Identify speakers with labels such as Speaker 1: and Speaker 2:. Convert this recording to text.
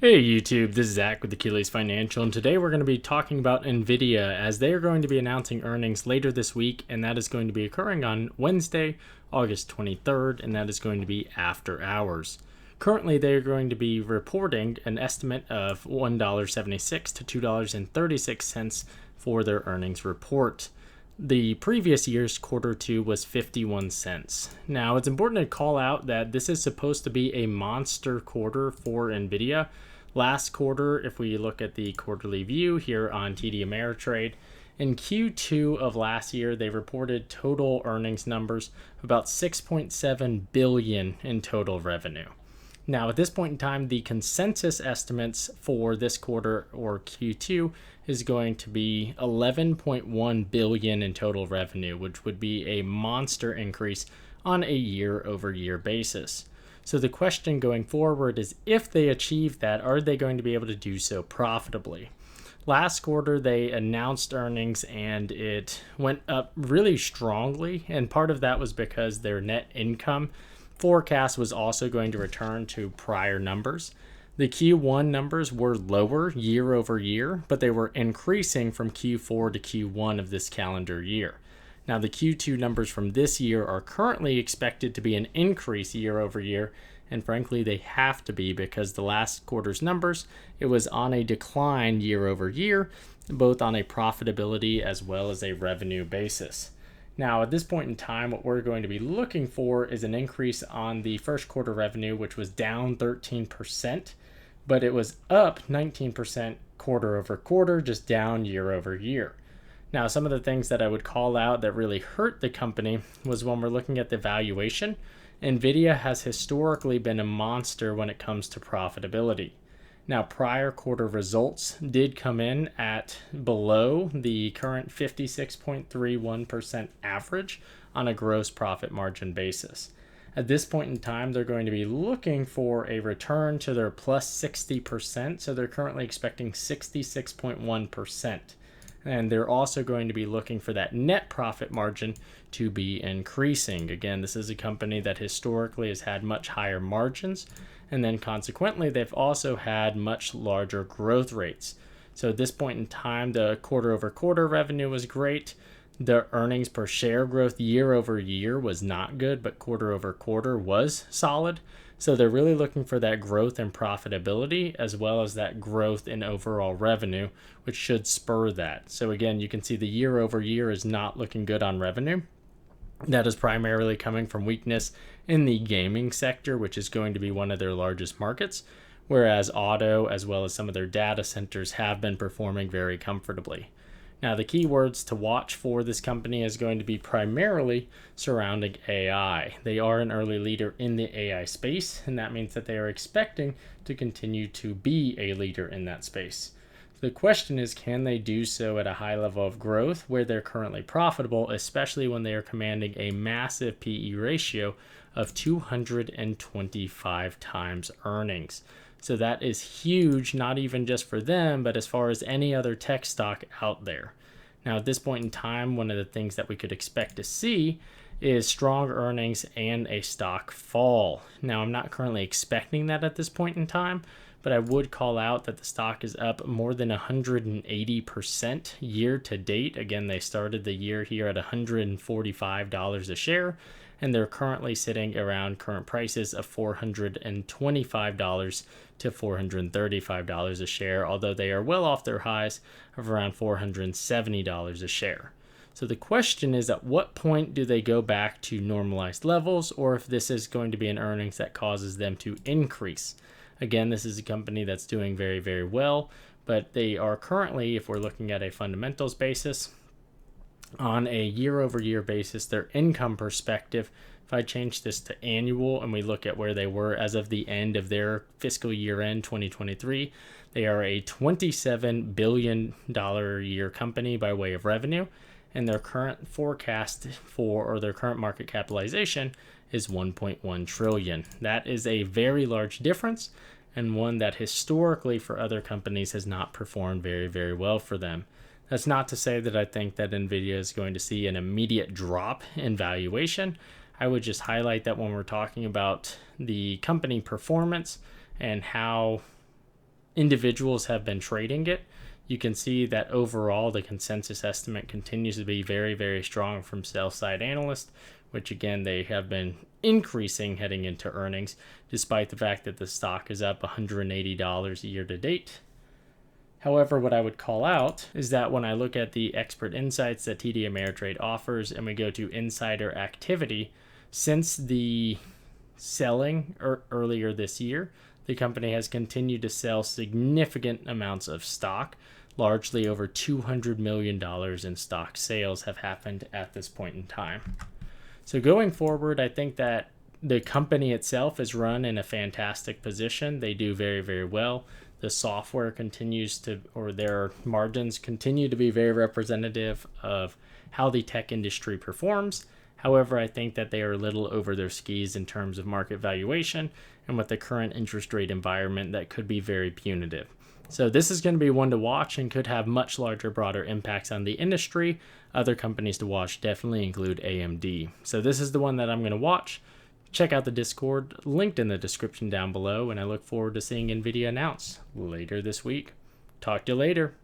Speaker 1: Hey YouTube, this is Zach with Achilles Financial, and today we're going to be talking about Nvidia as they are going to be announcing earnings later this week, and that is going to be occurring on Wednesday, August 23rd, and that is going to be after hours. Currently, they are going to be reporting an estimate of $1.76 to $2.36 for their earnings report. The previous year's quarter two was 51 cents. Now, it's important to call out that this is supposed to be a monster quarter for Nvidia. Last quarter, if we look at the quarterly view here on TD Ameritrade, in Q2 of last year, they reported total earnings numbers of about $6.7 billion in total revenue. Now, at this point in time, the consensus estimates for this quarter or Q2 is going to be $11.1 billion in total revenue, which would be a monster increase on a year-over-year basis. So the question going forward is, if they achieve that, are they going to be able to do so profitably? Last quarter, they announced earnings and it went up really strongly, and part of that was because their net income forecast was also going to return to prior numbers. The Q1 numbers were lower year over year, but they were increasing from Q4 to Q1 of this calendar year. Now, the Q2 numbers from this year are currently expected to be an increase year over year, and frankly, they have to be because the last quarter's numbers, it was on a decline year over year, both on a profitability as well as a revenue basis. Now, at this point in time, what we're going to be looking for is an increase on the first quarter revenue, which was down 13%, but it was up 19% quarter over quarter, just down year over year. Now, some of the things that I would call out that really hurt the company was when we're looking at the valuation. Nvidia has historically been a monster when it comes to profitability. Now, prior quarter results did come in at below the current 56.31% average on a gross profit margin basis. At this point in time, they're going to be looking for a return to their plus 60%, so they're currently expecting 66.1%. And they're also going to be looking for that net profit margin to be increasing. Again, this is a company that historically has had much higher margins, and then consequently, they've also had much larger growth rates. So at this point in time, the quarter over quarter revenue was great. The earnings per share growth year over year was not good, but quarter over quarter was solid. So they're really looking for that growth in profitability as well as that growth in overall revenue, which should spur that. So again, you can see the year over year is not looking good on revenue. That is primarily coming from weakness in the gaming sector, which is going to be one of their largest markets, whereas auto as well as some of their data centers have been performing very comfortably. Now, the keywords to watch for this company is going to be primarily surrounding AI. They are an early leader in the AI space, and that means that they are expecting to continue to be a leader in that space. The question is, can they do so at a high level of growth where they're currently profitable, especially when they are commanding a massive PE ratio of 225 times earnings? So that is huge, not even just for them, but as far as any other tech stock out there. Now, at this point in time, one of the things that we could expect to see is strong earnings and a stock fall. Now, I'm not currently expecting that at this point in time, but I would call out that the stock is up more than 180% year to date. Again, they started the year here at $145 a share, and they're currently sitting around current prices of $425 to $435 a share, although they are well off their highs of around $470 a share. So the question is, at what point do they go back to normalized levels, or if this is going to be an earnings that causes them to increase? Again, this is a company that's doing very, very well, but they are currently, if we're looking at a fundamentals basis, on a year-over-year basis, their income perspective, if I change this to annual and we look at where they were as of the end of their fiscal year end 2023, they are a $27 billion a year company by way of revenue, and their current forecast for, or their current market capitalization is 1.1 trillion. That is a very large difference, and one that historically for other companies has not performed very, very well for them. That's not to say that I think that Nvidia is going to see an immediate drop in valuation. I would just highlight that when we're talking about the company performance and how individuals have been trading it, you can see that overall the consensus estimate continues to be very, very strong from sell-side analysts, which again, they have been increasing heading into earnings, despite the fact that the stock is up $180 year to date. However, what I would call out is that when I look at the expert insights that TD Ameritrade offers and we go to insider activity, since the selling earlier this year, the company has continued to sell significant amounts of stock. Largely over $200 million in stock sales have happened at this point in time. So going forward, I think that the company itself is run in a fantastic position. They do very, very well. The software continues to, or their margins continue to be very representative of how the tech industry performs. However, I think that they are a little over their skis in terms of market valuation, and with the current interest rate environment, that could be very punitive. So this is going to be one to watch and could have much larger, broader impacts on the industry. Other companies to watch definitely include AMD. So this is the one that I'm going to watch. Check out the Discord, linked in the description down below, and I look forward to seeing Nvidia announce later this week. Talk to you later.